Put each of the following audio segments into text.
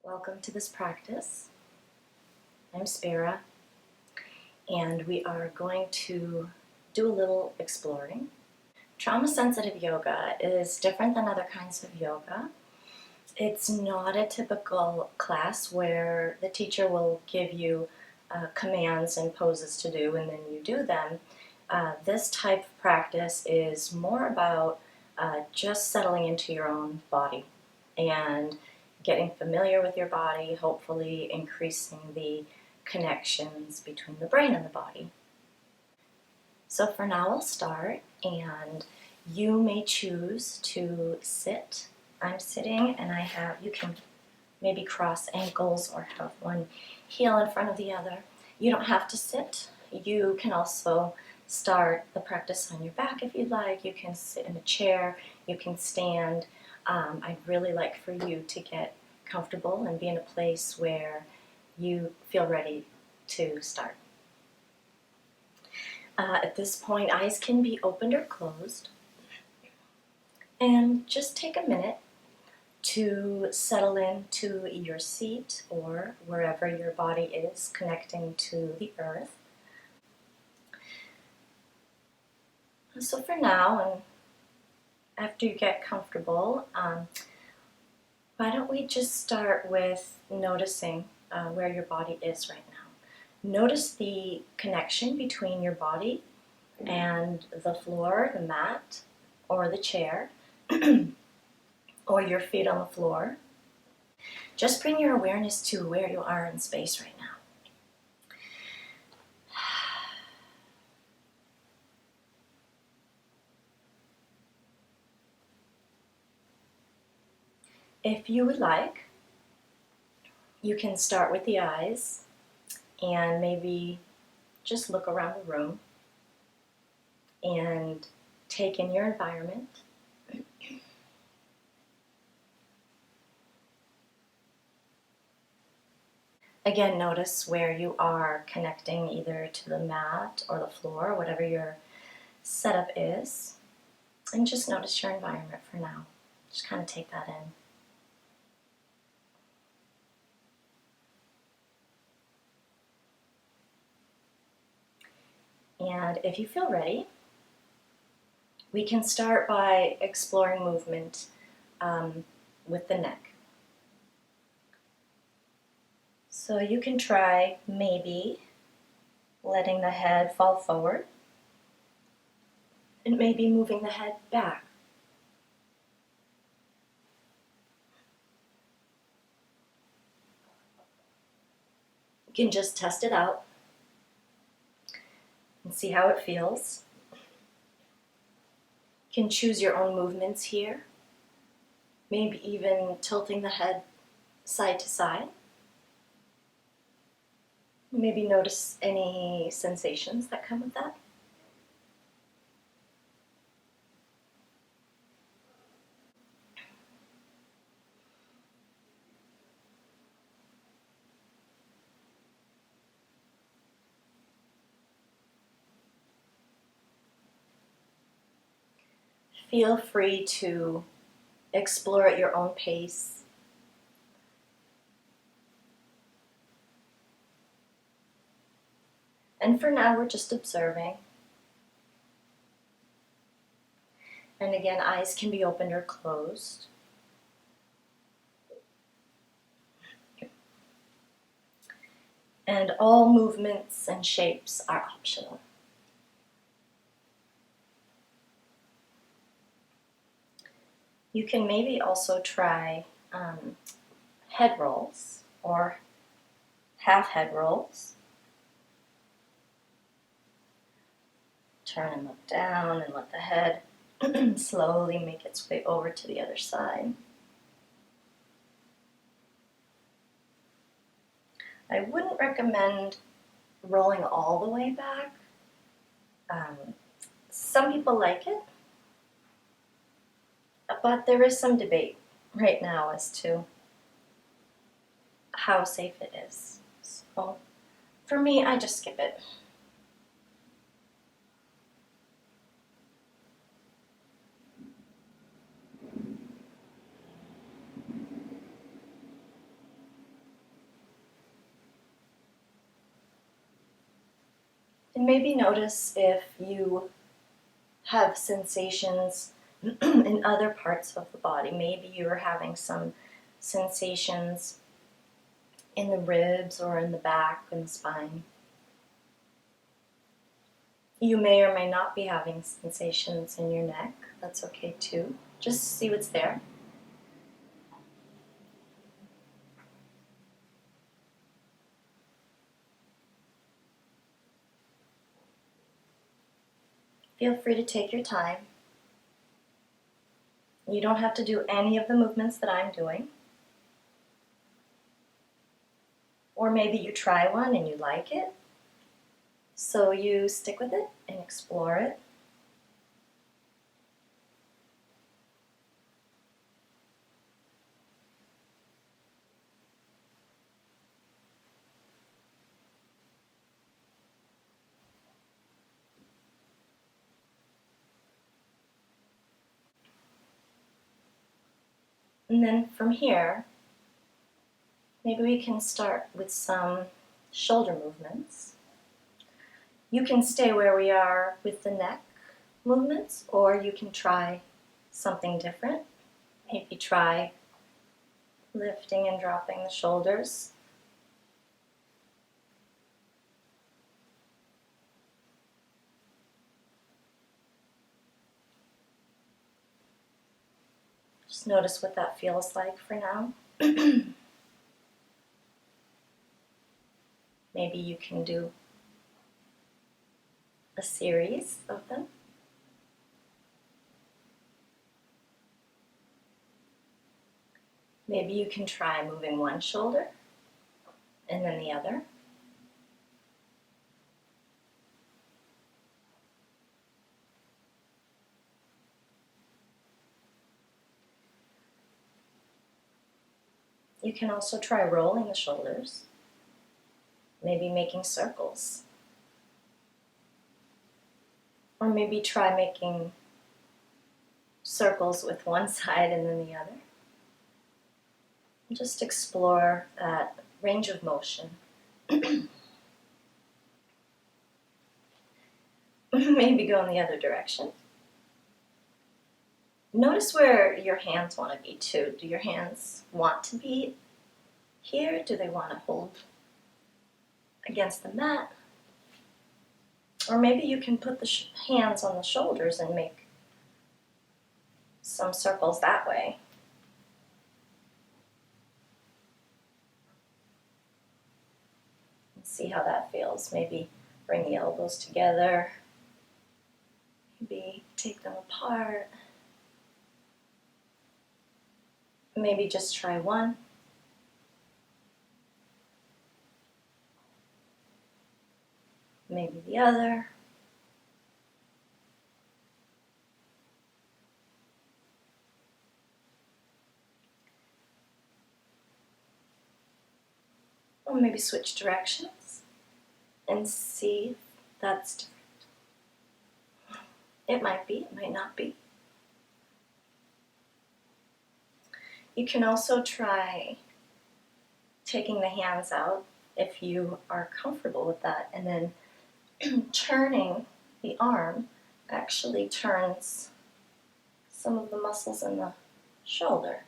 Welcome to this practice. I'm Spira, and we are going to do a little exploring. Trauma-sensitive yoga is different than other kinds of yoga. It's not a typical class where the teacher will give you commands and poses to do and then you do them. This type of practice is more about just settling into your own body and getting familiar with your body, hopefully increasing the connections between the brain and the body. So for now I'll start, and you may choose to sit. I'm sitting, and you can maybe cross ankles or have one heel in front of the other. You don't have to sit. You can also start the practice on your back if you'd like. You can sit in a chair, you can stand. I'd really like for you to get comfortable and be in a place where you feel ready to start. At this point, eyes can be opened or closed. And just take a minute to settle into your seat or wherever your body is connecting to the earth. So for now, and after you get comfortable, why don't we just start with noticing where your body is right now. Notice the connection between your body and the floor, the mat, or the chair, or your feet on the floor. Just bring your awareness to where you are in space right now. If you would like, you can start with the eyes and maybe just look around the room and take in your environment. Again, notice where you are connecting either to the mat or the floor, whatever your setup is, and just notice your environment for now. Just kind of take that in. And if you feel ready, we can start by exploring movement with the neck. So you can try maybe letting the head fall forward and maybe moving the head back. You can just test it out and see how it feels. You can choose your own movements here, maybe even tilting the head side to side. Maybe notice any sensations that come with that. Feel free to explore at your own pace. And for now, we're just observing. And again, eyes can be opened or closed. And all movements and shapes are optional. You can maybe also try head rolls or half head rolls. Turn and look down and let the head slowly make its way over to the other side. I wouldn't recommend rolling all the way back. Some people like it, but there is some debate right now as to how safe it is. So for me, I just skip it. And maybe notice if you have sensations in other parts of the body. Maybe you're having some sensations in the ribs or in the back and the spine. You may or may not be having sensations in your neck. That's okay too. Just see what's there. Feel free to take your time. You don't have to do any of the movements that I'm doing. Or maybe you try one and you like it, so you stick with it and explore it. And then from here, maybe we can start with some shoulder movements. You can stay where we are with the neck movements, or you can try something different. Maybe try lifting and dropping the shoulders. Just notice what that feels like for now. Maybe you can do a series of them. Maybe you can try moving one shoulder and then the other. You can also try rolling the shoulders, maybe making circles. Or maybe try making circles with one side and then the other. Just explore that range of motion. Maybe go in the other direction. Notice where your hands want to be too. Do your hands want to be here? Do they want to hold against the mat? Or maybe you can put the hands on the shoulders and make some circles that way. And see how that feels. Maybe bring the elbows together. Maybe take them apart. Maybe just try one. Maybe the other. Or maybe switch directions and see if that's different. It might be, it might not be. You can also try taking the hands out if you are comfortable with that, and then turning the arm actually turns some of the muscles in the shoulder.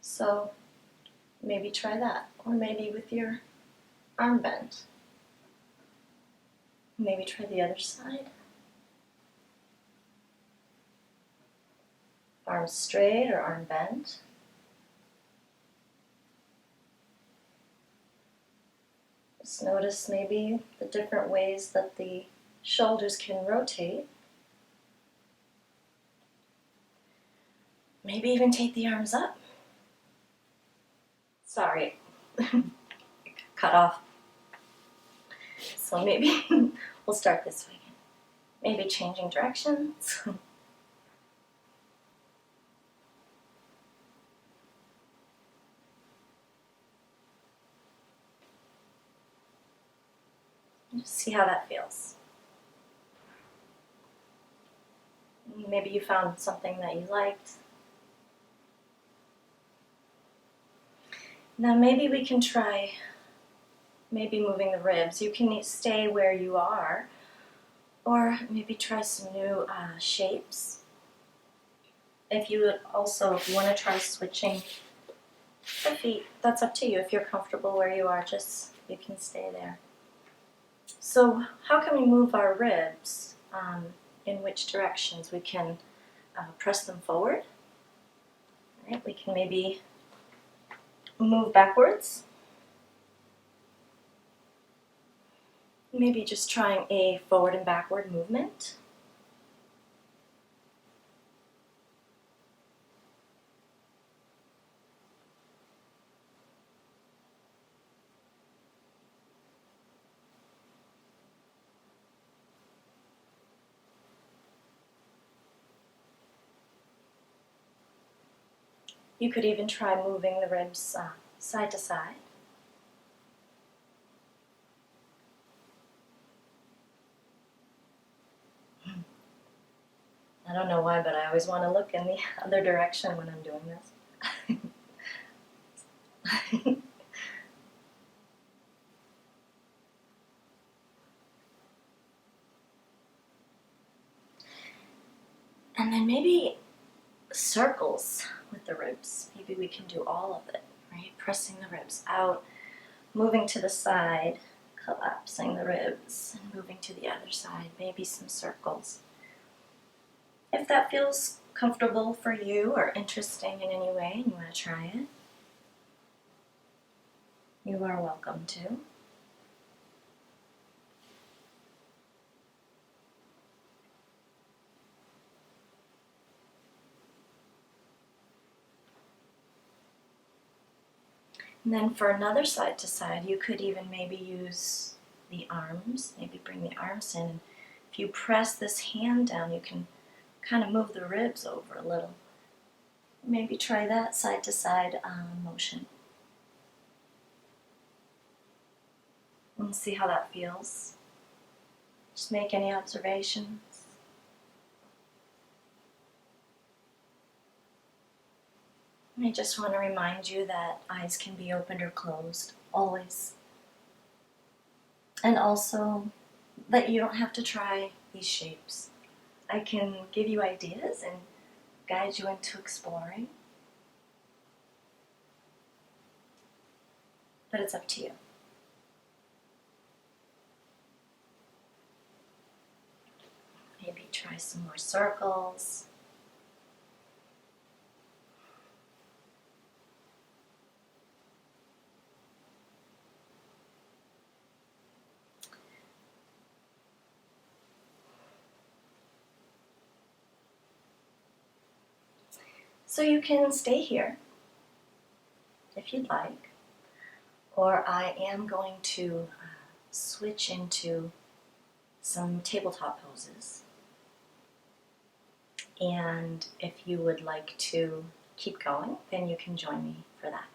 So maybe try that, or maybe with your arm bent. Maybe try the other side. Arm straight or arm bent. Just notice maybe the different ways that the shoulders can rotate. Maybe even take the arms up. Sorry, cut off. So maybe we'll start this way. Maybe changing directions. Just see how that feels. Maybe you found something that you liked. Now maybe we can try moving the ribs. You can stay where you are, Or maybe try some new shapes. If you want to try switching the feet, that's up to you. If you're comfortable where you are, you can stay there. So how can we move our ribs? In which directions? We can press them forward. Right? We can maybe move backwards. Maybe just trying a forward and backward movement. You could even try moving the ribs side to side. I don't know why, but I always want to look in the other direction when I'm doing this. And then maybe circles with the ribs. Maybe we can do all of it, right? Pressing the ribs out, moving to the side, collapsing the ribs, and moving to the other side. Maybe some circles. If that feels comfortable for you or interesting in any way and you want to try it, you are welcome to. And then for another side to side, you could even maybe use the arms, maybe bring the arms in. If you press this hand down, you can kind of move the ribs over a little. Maybe try that side to side motion. And see how that feels. Just make any observations. I just want to remind you that eyes can be opened or closed, always. And also that you don't have to try these shapes. I can give you ideas and guide you into exploring. But it's up to you. Maybe try some more circles. So you can stay here if you'd like, or I am going to switch into some tabletop poses. And if you would like to keep going, then you can join me for that.